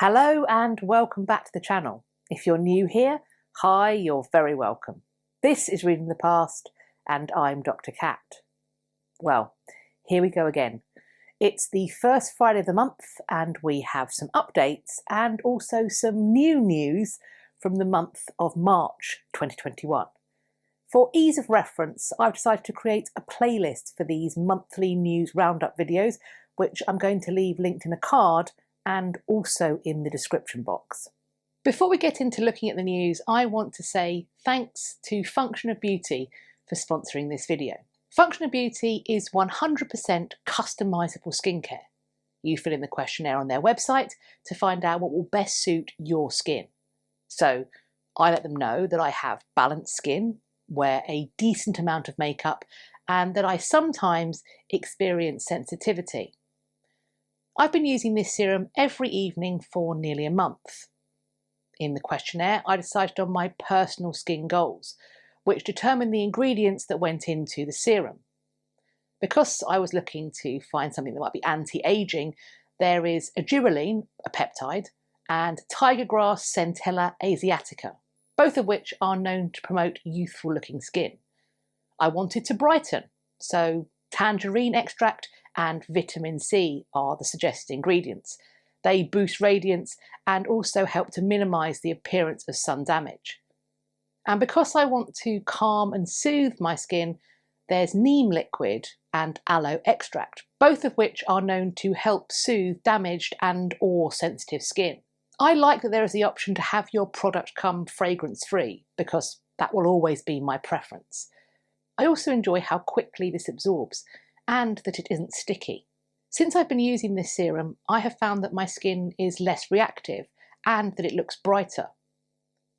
Hello and welcome back to the channel. If you're new here, hi, you're very welcome. This is Reading the Past and I'm Dr. Cat. Well, here we go again. It's the first Friday of the month and we have some updates and also some new news from the month of March 2021. For ease of reference, I've decided to create a playlist for these monthly news roundup videos, which I'm going to leave linked in a card and also in the description box. Before we get into looking at the news, I want to say thanks to Function of Beauty for sponsoring this video. Function of Beauty is 100% customisable skincare. You fill in the questionnaire on their website to find out what will best suit your skin. So I let them know that I have balanced skin, wear a decent amount of makeup, and that I sometimes experience sensitivity. I've been using this serum every evening for nearly a month. In the questionnaire, I decided on my personal skin goals, which determined the ingredients that went into the serum. Because I was looking to find something that might be anti-aging, there is a jewellery, a peptide, and tiger grass Centella asiatica, both of which are known to promote youthful-looking skin. I wanted to brighten, so tangerine extract and vitamin C are the suggested ingredients. They boost radiance and also help to minimise the appearance of sun damage. And because I want to calm and soothe my skin, there's neem liquid and aloe extract, both of which are known to help soothe damaged and/or sensitive skin. I like that there is the option to have your product come fragrance-free because that will always be my preference. I also enjoy how quickly this absorbs and that it isn't sticky. Since I've been using this serum, I have found that my skin is less reactive and that it looks brighter.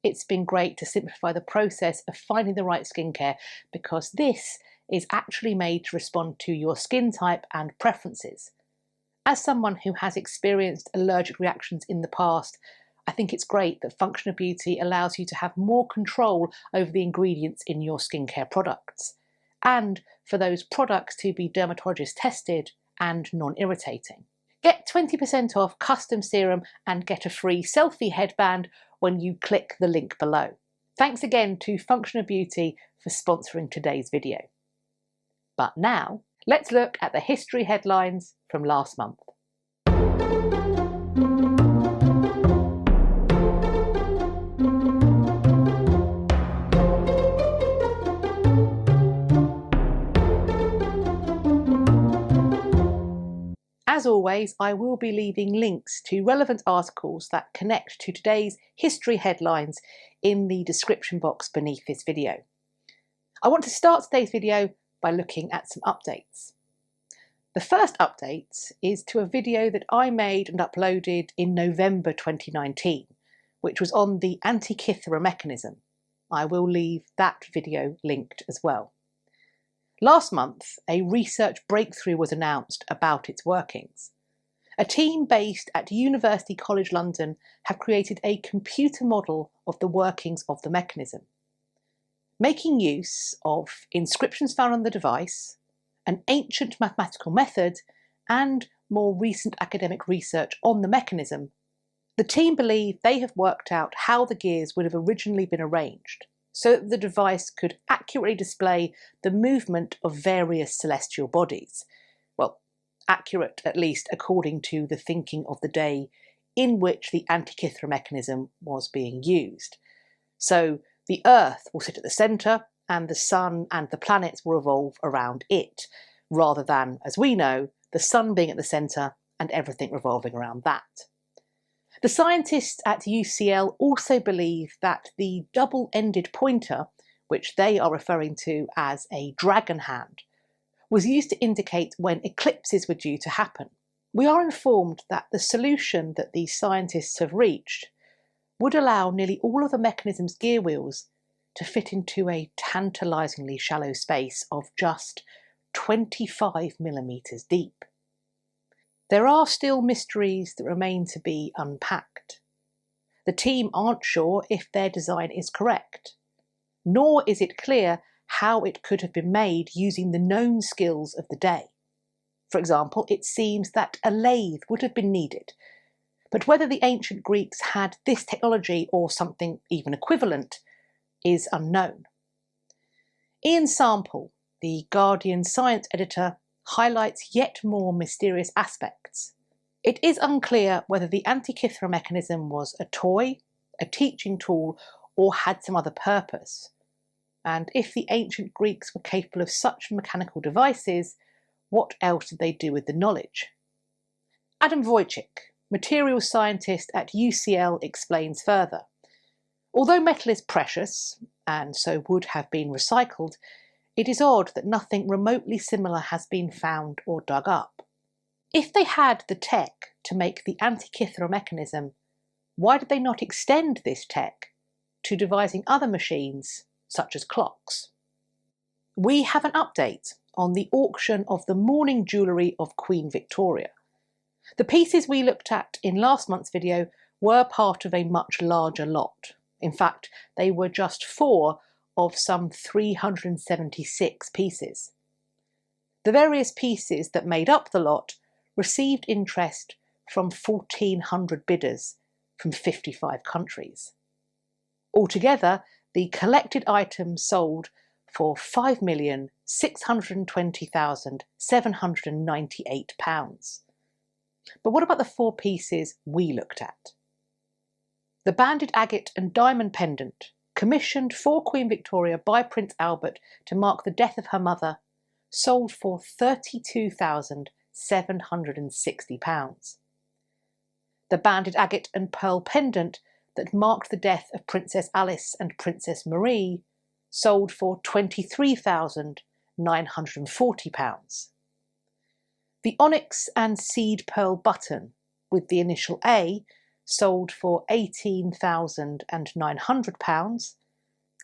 It's been great to simplify the process of finding the right skincare because this is actually made to respond to your skin type and preferences. As someone who has experienced allergic reactions in the past, I think it's great that Function of Beauty allows you to have more control over the ingredients in your skincare products, and for those products to be dermatologist tested and non-irritating. Get 20% off custom serum and get a free selfie headband when you click the link below. Thanks again to Function of Beauty for sponsoring today's video. But now, let's look at the history headlines from last month. As always, I will be leaving links to relevant articles that connect to today's history headlines in the description box beneath this video. I want to start today's video by looking at some updates. The first update is to a video that I made and uploaded in November 2019, which was on the Antikythera Mechanism. I will leave that video linked as well. Last month, a research breakthrough was announced about its workings. A team based at University College London have created a computer model of the workings of the mechanism. Making use of inscriptions found on the device, an ancient mathematical method, and more recent academic research on the mechanism, the team believe they have worked out how the gears would have originally been arranged, so that the device could accurately display the movement of various celestial bodies. Well, accurate at least according to the thinking of the day in which the Antikythera mechanism was being used. So the Earth will sit at the centre and the Sun and the planets will revolve around it, rather than, as we know, the Sun being at the centre and everything revolving around that. The scientists at UCL also believe that the double-ended pointer, which they are referring to as a dragon hand, was used to indicate when eclipses were due to happen. We are informed that the solution that these scientists have reached would allow nearly all of the mechanism's gear wheels to fit into a tantalisingly shallow space of just 25 millimetres deep. There are still mysteries that remain to be unpacked. The team aren't sure if their design is correct, nor is it clear how it could have been made using the known skills of the day. For example, it seems that a lathe would have been needed, But whether the ancient Greeks had this technology or something even equivalent is unknown. Ian Sample, the Guardian science editor, highlights yet more mysterious aspects. It is unclear whether the Antikythera mechanism was a toy, a teaching tool, or had some other purpose. And if the ancient Greeks were capable of such mechanical devices, what else did they do with the knowledge? Adam Wojcik, materials scientist at UCL, explains further. Although metal is precious, and so would have been recycled, it is odd that nothing remotely similar has been found or dug up. If they had the tech to make the Antikythera mechanism, why did they not extend this tech to devising other machines, such as clocks? We have an update on the auction of the mourning jewellery of Queen Victoria. The pieces we looked at in last month's video were part of a much larger lot. In fact, they were just 4 of some 376 pieces. The various pieces that made up the lot received interest from 1,400 bidders from 55 countries. Altogether, the collected items sold for £5,620,798. But what about the 4 pieces we looked at? The banded agate and diamond pendant, commissioned for Queen Victoria by Prince Albert to mark the death of her mother, sold for £32,760. The banded agate and pearl pendant that marked the death of Princess Alice and Princess Marie sold for £23,940. The onyx and seed pearl button with the initial A sold for £18,900.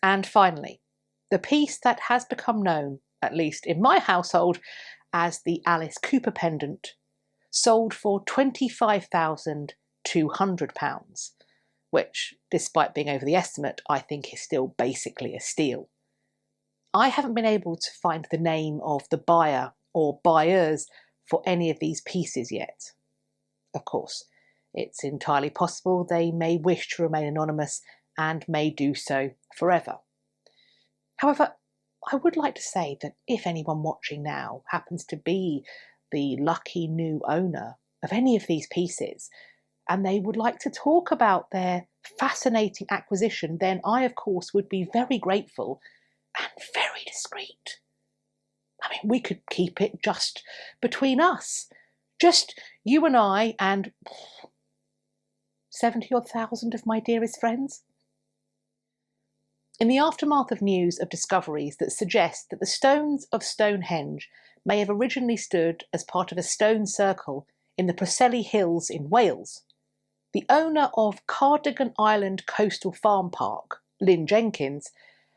And finally, the piece that has become known, at least in my household, as the Alice Cooper pendant, sold for £25,200, which, despite being over the estimate, I think is still basically a steal. I haven't been able to find the name of the buyer or buyers for any of these pieces yet. Of course, it's entirely possible they may wish to remain anonymous and may do so forever. However, I would like to say that if anyone watching now happens to be the lucky new owner of any of these pieces, and they would like to talk about their fascinating acquisition, then I, of course, would be very grateful and very discreet. I mean, we could keep it just between us. Just you and I and 70-odd thousand of my dearest friends. In the aftermath of news of discoveries that suggest that the stones of Stonehenge may have originally stood as part of a stone circle in the Preseli Hills in Wales, the owner of Cardigan Island Coastal Farm Park, Lynn Jenkins,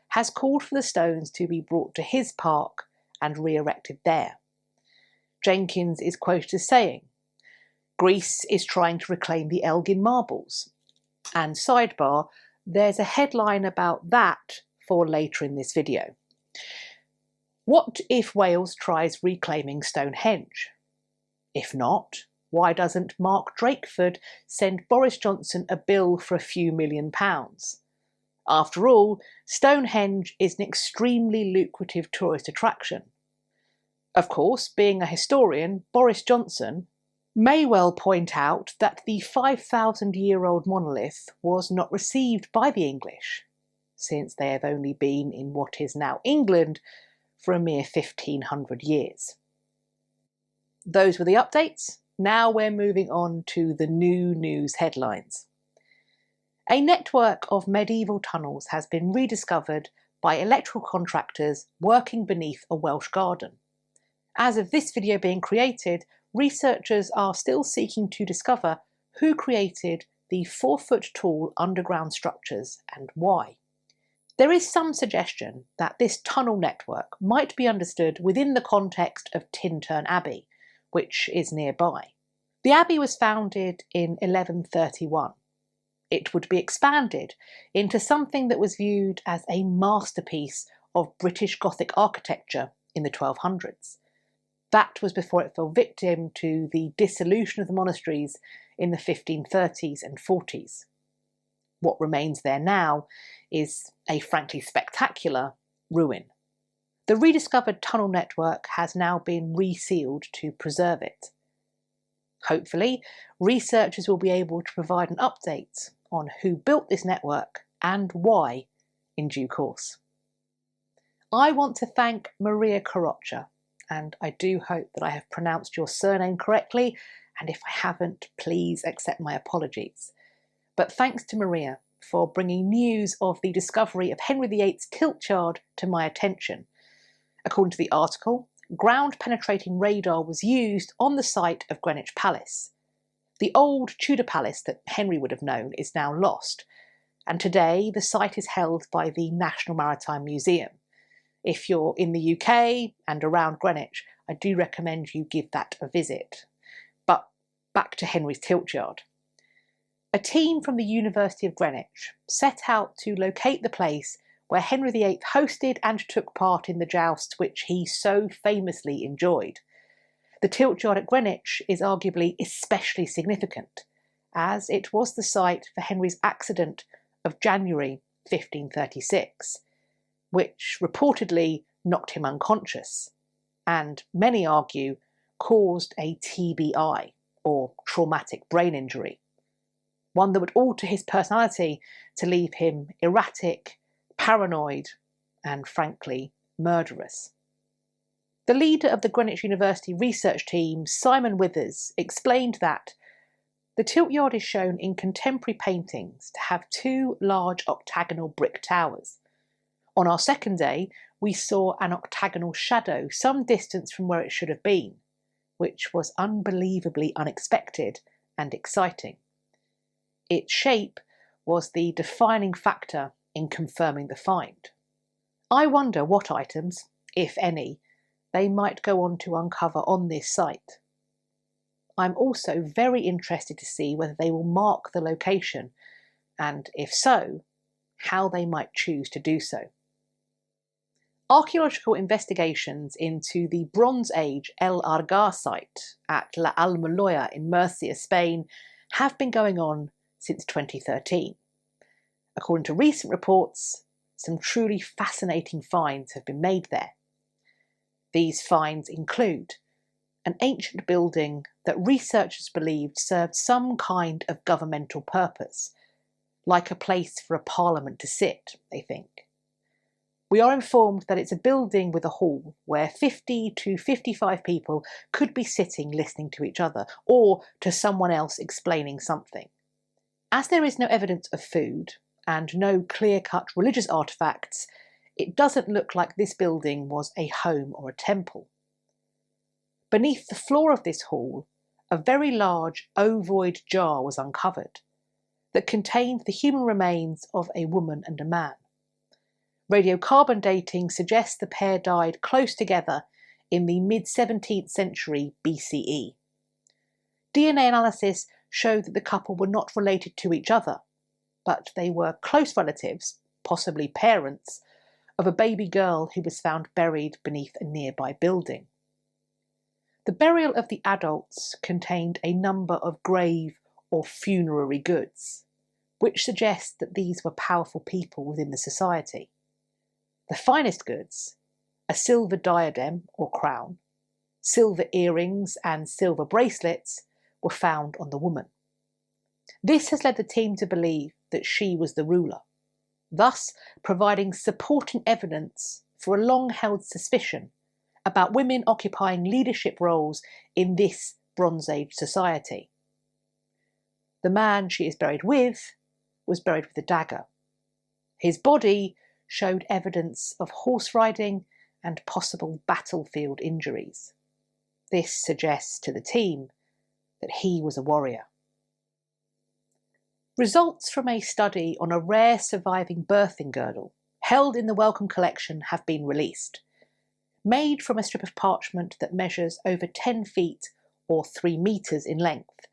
has called for the stones to be brought to his park and re-erected there. Jenkins is quoted as saying, "Greece is trying to reclaim the Elgin marbles." And sidebar, there's a headline about that for later in this video. What if Wales tries reclaiming Stonehenge? If not, why doesn't Mark Drakeford send Boris Johnson a bill for a few £1,000,000? After all, Stonehenge is an extremely lucrative tourist attraction. Of course, being a historian, Boris Johnson may well point out that the 5,000-year-old monolith was not received by the English, since they have only been in what is now England for a mere 1,500 years. Those were the updates. Now we're moving on to the new news headlines. A network of medieval tunnels has been rediscovered by electrical contractors working beneath a Welsh garden. As of this video being created, researchers are still seeking to discover who created the 4-foot tall underground structures and why. There is some suggestion that this tunnel network might be understood within the context of Tintern Abbey, which is nearby. The abbey was founded in 1131. It would be expanded into something that was viewed as a masterpiece of British Gothic architecture in the 1200s. That was before it fell victim to the dissolution of the monasteries in the 1530s and 40s. What remains there now is a frankly spectacular ruin. The rediscovered tunnel network has now been resealed to preserve it. Hopefully, researchers will be able to provide an update on who built this network and why in due course. I want to thank Maria Caroccia, and I do hope that I have pronounced your surname correctly, and if I haven't, please accept my apologies. But thanks to Maria for bringing news of the discovery of Henry VIII's tilt yard to my attention. According to the article, ground-penetrating radar was used on the site of Greenwich Palace. The old Tudor palace that Henry would have known is now lost, and today the site is held by the National Maritime Museum. If you're in the UK and around Greenwich, I do recommend you give that a visit. But back to Henry's tilt yard. A team from the University of Greenwich set out to locate the place where Henry VIII hosted and took part in the jousts which he so famously enjoyed. The tilt yard at Greenwich is arguably especially significant, as it was the site for Henry's accident of January 1536, which reportedly knocked him unconscious, and many argue caused a TBI, or traumatic brain injury, one that would alter his personality to leave him erratic, paranoid, and frankly, murderous. The leader of the Greenwich University research team, Simon Withers, explained that the tilt yard is shown in contemporary paintings to have two large octagonal brick towers. On our second day, we saw an octagonal shadow some distance from where it should have been, which was unbelievably unexpected and exciting. Its shape was the defining factor in confirming the find. I wonder what items, if any, they might go on to uncover on this site. I'm also very interested to see whether they will mark the location, and if so, how they might choose to do so. Archaeological investigations into the Bronze Age El Argar site at La Almoloya in Murcia, Spain, have been going on since 2013. According to recent reports, some truly fascinating finds have been made there. These finds include an ancient building that researchers believed served some kind of governmental purpose, like a place for a parliament to sit, they think. We are informed that it's a building with a hall where 50 to 55 people could be sitting listening to each other or to someone else explaining something. As there is no evidence of food and no clear-cut religious artefacts, it doesn't look like this building was a home or a temple. Beneath the floor of this hall, a very large ovoid jar was uncovered that contained the human remains of a woman and a man. Radiocarbon dating suggests the pair died close together in the mid-17th century BCE. DNA analysis showed that the couple were not related to each other, but they were close relatives, possibly parents, of a baby girl who was found buried beneath a nearby building. The burial of the adults contained a number of grave or funerary goods, which suggests that these were powerful people within the society. The finest goods, a silver diadem or crown, silver earrings and silver bracelets, were found on the woman. This has led the team to believe that she was the ruler, thus providing supporting evidence for a long-held suspicion about women occupying leadership roles in this Bronze Age society. The man she is buried with was buried with a dagger. His body showed evidence of horse riding and possible battlefield injuries. This suggests to the team that he was a warrior. Results from a study on a rare surviving birthing girdle held in the Wellcome collection have been released. Made from a strip of parchment that measures over 10 feet or 3 meters in length,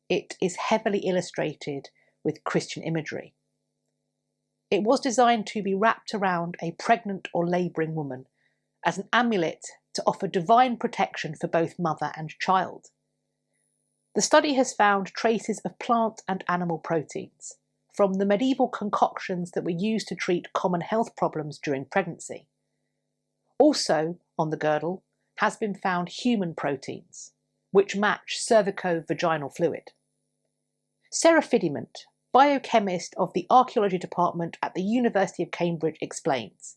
it is heavily illustrated with Christian imagery. It was designed to be wrapped around a pregnant or labouring woman as an amulet to offer divine protection for both mother and child. The study has found traces of plant and animal proteins from the medieval concoctions that were used to treat common health problems during pregnancy. Also on the girdle has been found human proteins, which match cervico-vaginal fluid. Sarah Fiddyment, biochemist of the archaeology department at the University of Cambridge, explains,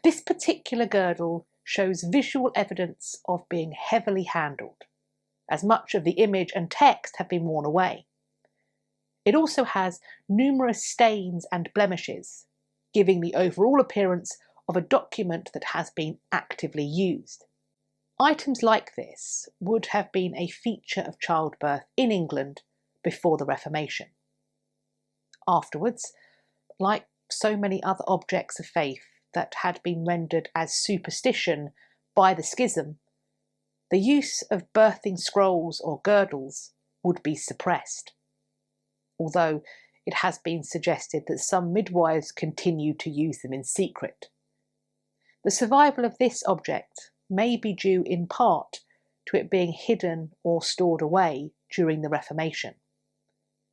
"This particular girdle shows visual evidence of being heavily handled, as much of the image and text have been worn away. It also has numerous stains and blemishes, giving the overall appearance of a document that has been actively used." Items like this would have been a feature of childbirth in England before the Reformation. Afterwards, like so many other objects of faith that had been rendered as superstition by the schism, the use of birthing scrolls or girdles would be suppressed, although it has been suggested that some midwives continued to use them in secret. The survival of this object may be due in part to it being hidden or stored away during the Reformation.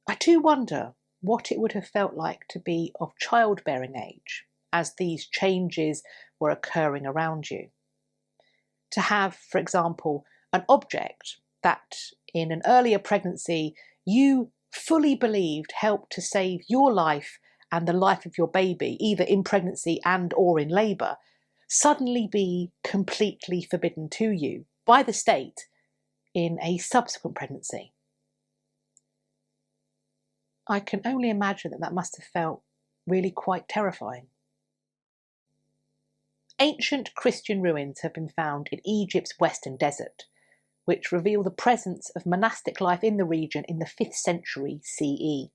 I do wonder what it would have felt like to be of childbearing age as these changes were occurring around you. To have, for example, an object that in an earlier pregnancy you fully believed helped to save your life and the life of your baby, either in pregnancy and or in labour, suddenly be completely forbidden to you by the state in a subsequent pregnancy. I can only imagine that that must have felt really quite terrifying. Ancient Christian ruins have been found in Egypt's western desert, which reveal the presence of monastic life in the region in the 5th century CE.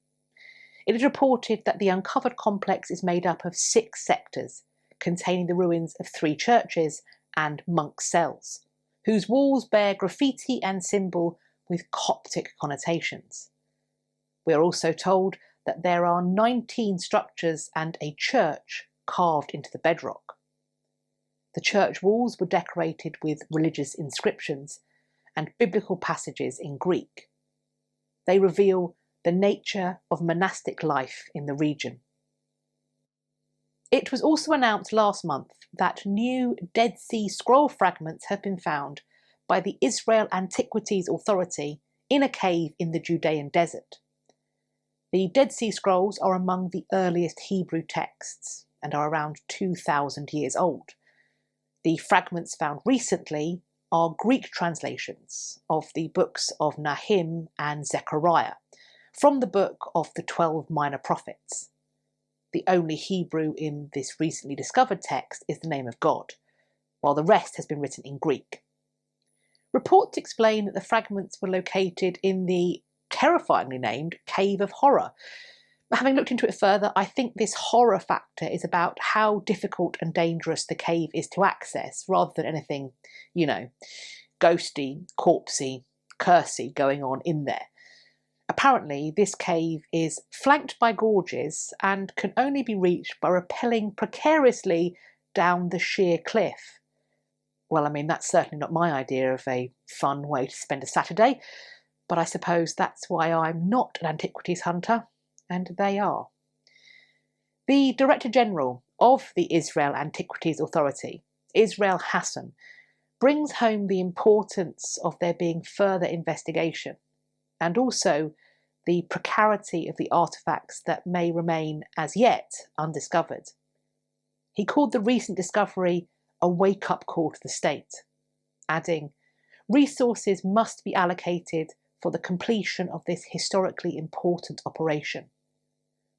It is reported that the uncovered complex is made up of 6 sectors, containing the ruins of 3 churches and monk cells, whose walls bear graffiti and symbol with Coptic connotations. We are also told that there are 19 structures and a church carved into the bedrock. The church walls were decorated with religious inscriptions and biblical passages in Greek. They reveal the nature of monastic life in the region. It was also announced last month that new Dead Sea Scroll fragments have been found by the Israel Antiquities Authority in a cave in the Judean desert. The Dead Sea Scrolls are among the earliest Hebrew texts and are around 2,000 years old. The fragments found recently are Greek translations of the books of Nahum and Zechariah from the book of the 12 minor prophets. The only Hebrew in this recently discovered text is the name of God, while the rest has been written in Greek. Reports explain that the fragments were located in the terrifyingly named Cave of Horror. Having looked into it further, I think this horror factor is about how difficult and dangerous the cave is to access, rather than anything, ghosty, corpsey, cursey going on in there. Apparently, this cave is flanked by gorges and can only be reached by rappelling precariously down the sheer cliff. Well, I mean, that's certainly not my idea of a fun way to spend a Saturday, but I suppose that's why I'm not an antiquities hunter, and they are. The Director General of the Israel Antiquities Authority, Israel Hassan, brings home the importance of there being further investigation, and also the precarity of the artefacts that may remain as yet undiscovered. He called the recent discovery a wake-up call to the state, adding, "Resources must be allocated for the completion of this historically important operation.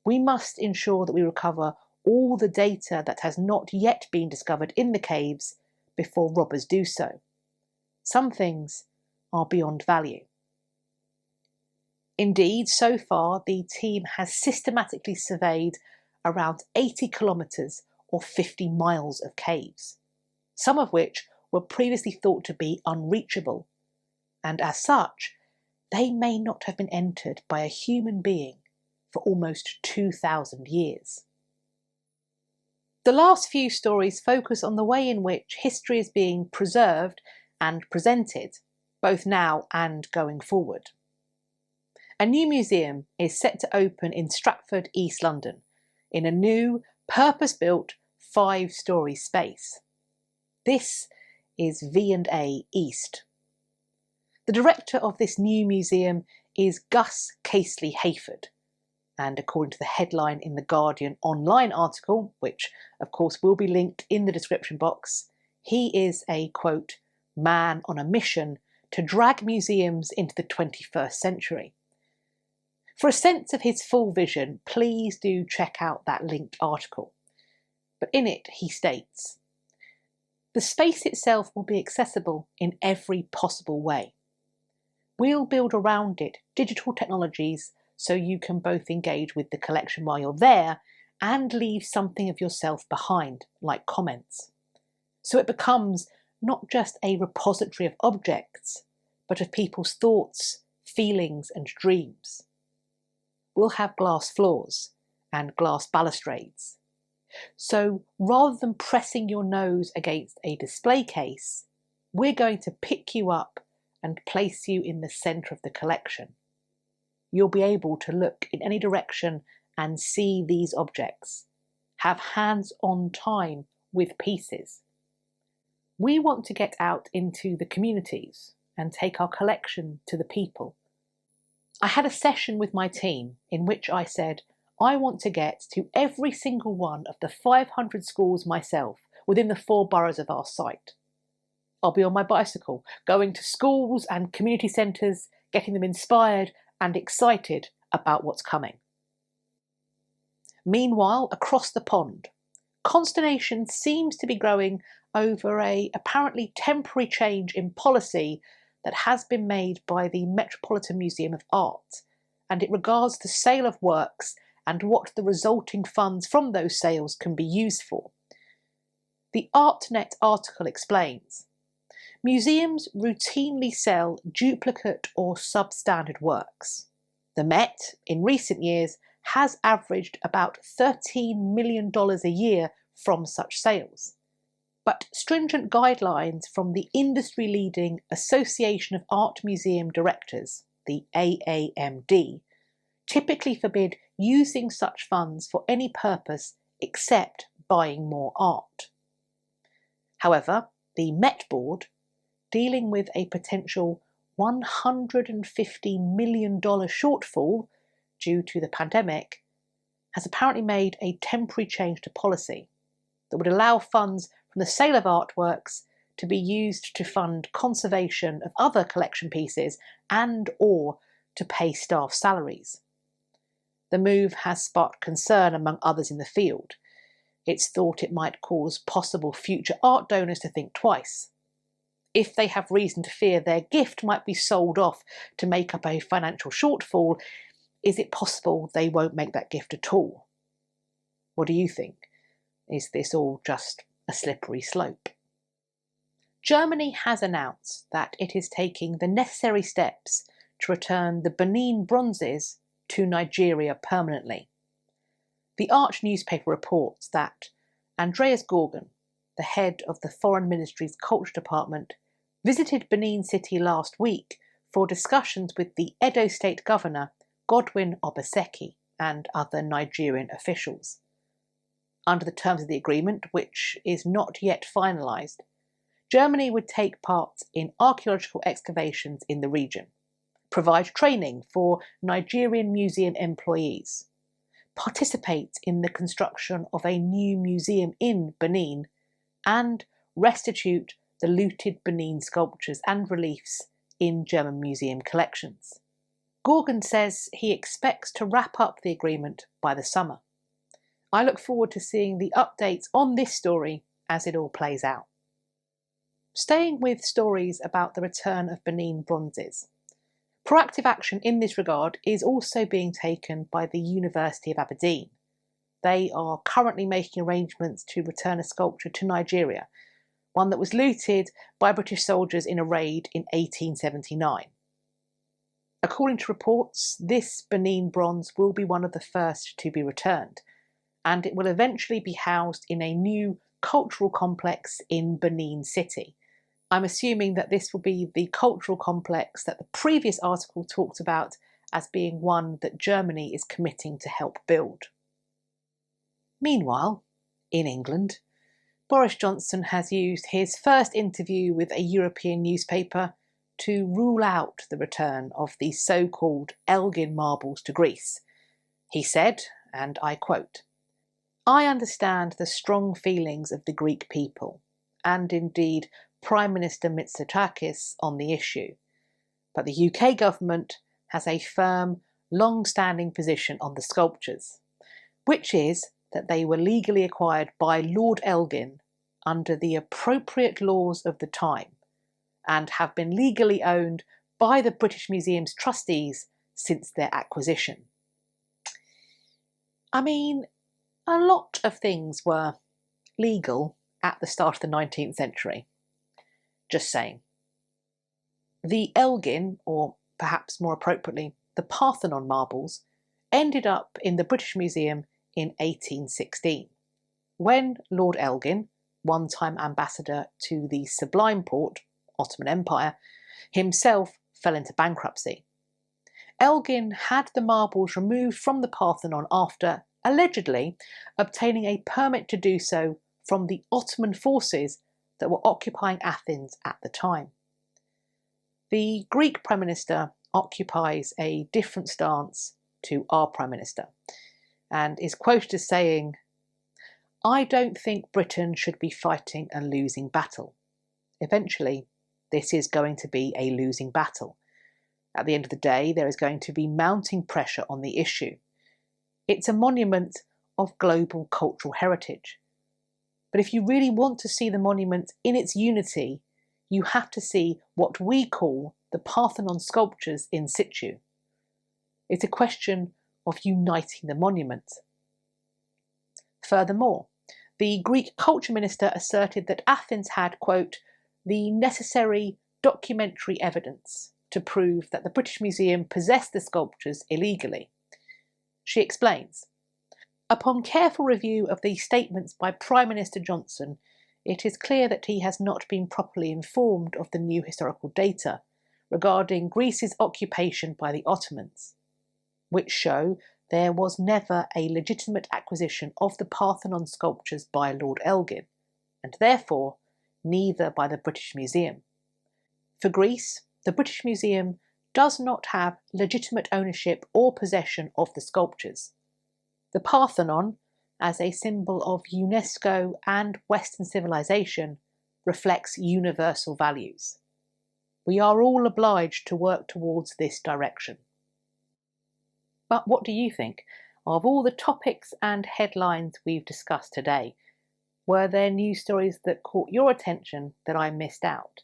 We must ensure that we recover all the data that has not yet been discovered in the caves before robbers do so. Some things are beyond value." Indeed, so far the team has systematically surveyed around 80 kilometres or 50 miles of caves, some of which were previously thought to be unreachable, and as such, they may not have been entered by a human being for almost 2,000 years. The last few stories focus on the way in which history is being preserved and presented, both now and going forward. A new museum is set to open in Stratford, East London, in a new, purpose-built 5-storey space. This is V&A East. The director of this new museum is Gus Casely-Hayford, and according to the headline in the Guardian online article, which of course will be linked in the description box, he is a, quote, man on a mission to drag museums into the 21st century. For a sense of his full vision, please do check out that linked article. But in it, he states, the space itself will be accessible in every possible way. We'll build around it digital technologies so you can both engage with the collection while you're there and leave something of yourself behind, like comments. So it becomes not just a repository of objects, but of people's thoughts, feelings and dreams. We'll have glass floors and glass balustrades. So rather than pressing your nose against a display case, we're going to pick you up and place you in the centre of the collection. You'll be able to look in any direction and see these objects, have hands-on time with pieces. We want to get out into the communities and take our collection to the people. I had a session with my team in which I said, I want to get to every single one of the 500 schools myself within the 4 boroughs of our site. I'll be on my bicycle, going to schools and community centres, getting them inspired and excited about what's coming. Meanwhile, across the pond, consternation seems to be growing over a apparently temporary change in policy that has been made by the Metropolitan Museum of Art, and it regards the sale of works and what the resulting funds from those sales can be used for. The ArtNet article explains, museums routinely sell duplicate or substandard works. The Met, in recent years, has averaged about $13 million a year from such sales. But stringent guidelines from the industry-leading Association of Art Museum Directors, the AAMD, typically forbid using such funds for any purpose except buying more art. However, the Met Board, dealing with a potential $150 million shortfall due to the pandemic, has apparently made a temporary change to policy that would allow funds from the sale of artworks to be used to fund conservation of other collection pieces and or to pay staff salaries. The move has sparked concern among others in the field. It's thought it might cause possible future art donors to think twice. If they have reason to fear their gift might be sold off to make up a financial shortfall, is it possible they won't make that gift at all? What do you think? Is this all just a slippery slope? Germany has announced that it is taking the necessary steps to return the Benin bronzes to Nigeria permanently. The Arch newspaper reports that Andreas Gorgon, the head of the Foreign Ministry's Culture Department, visited Benin City last week for discussions with the Edo State Governor Godwin Obaseki and other Nigerian officials. Under the terms of the agreement, which is not yet finalised, Germany would take part in archaeological excavations in the region, provide training for Nigerian museum employees, participate in the construction of a new museum in Benin, and restitute the looted Benin sculptures and reliefs in German museum collections. Gorgon says he expects to wrap up the agreement by the summer. I look forward to seeing the updates on this story as it all plays out. Staying with stories about the return of Benin bronzes, proactive action in this regard is also being taken by the University of Aberdeen. They are currently making arrangements to return a sculpture to Nigeria, one that was looted by British soldiers in a raid in 1879. According to reports, this Benin bronze will be one of the first to be returned, and it will eventually be housed in a new cultural complex in Benin City. I'm assuming that this will be the cultural complex that the previous article talked about as being one that Germany is committing to help build. Meanwhile, in England, Boris Johnson has used his first interview with a European newspaper to rule out the return of the so-called Elgin marbles to Greece. He said, and I quote, "I understand the strong feelings of the Greek people, and indeed Prime Minister Mitsotakis on the issue, but the UK government has a firm, long-standing position on the sculptures, which is that they were legally acquired by Lord Elgin under the appropriate laws of the time and have been legally owned by the British Museum's trustees since their acquisition." I mean, a lot of things were legal at the start of the 19th century. Just saying. The Elgin, or perhaps more appropriately, the Parthenon Marbles, ended up in the British Museum in 1816, when Lord Elgin, one-time ambassador to the Sublime Porte, Ottoman Empire, himself fell into bankruptcy. Elgin had the marbles removed from the Parthenon after, allegedly, obtaining a permit to do so from the Ottoman forces that were occupying Athens at the time. The Greek Prime Minister occupies a different stance to our Prime Minister and is quoted as saying, "I don't think Britain should be fighting a losing battle. Eventually, this is going to be a losing battle. At the end of the day, there is going to be mounting pressure on the issue. It's a monument of global cultural heritage. But if you really want to see the monument in its unity, you have to see what we call the Parthenon sculptures in situ. It's a question of uniting the monument." Furthermore, the Greek culture minister asserted that Athens had, quote, "the necessary documentary evidence to prove that the British Museum possessed the sculptures illegally." She explains, "Upon careful review of the statements by Prime Minister Johnson, it is clear that he has not been properly informed of the new historical data regarding Greece's occupation by the Ottomans, which show there was never a legitimate acquisition of the Parthenon sculptures by Lord Elgin, and therefore neither by the British Museum. For Greece, the British Museum does not have legitimate ownership or possession of the sculptures. The Parthenon, as a symbol of UNESCO and Western civilization, reflects universal values. We are all obliged to work towards this direction." But what do you think? Of all the topics and headlines we've discussed today, were there news stories that caught your attention that I missed out?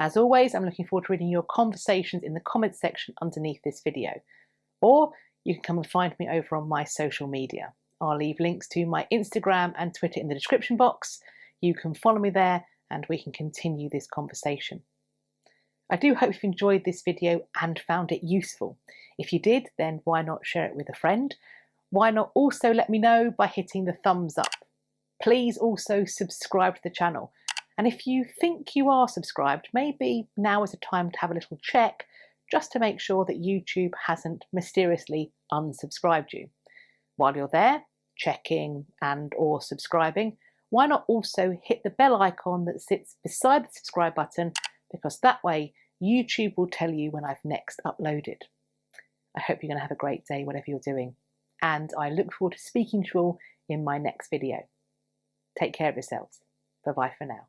As always, I'm looking forward to reading your conversations in the comments section underneath this video. Or you can come and find me over on my social media. I'll leave links to my Instagram and Twitter in the description box. You can follow me there and we can continue this conversation. I do hope you've enjoyed this video and found it useful. If you did, then why not share it with a friend? Why not also let me know by hitting the thumbs up? Please also subscribe to the channel. And if you think you are subscribed, maybe now is the time to have a little check just to make sure that YouTube hasn't mysteriously unsubscribed you. While you're there, checking and or subscribing, why not also hit the bell icon that sits beside the subscribe button, because that way YouTube will tell you when I've next uploaded. I hope you're going to have a great day, whatever you're doing, and I look forward to speaking to you all in my next video. Take care of yourselves. Bye-bye for now.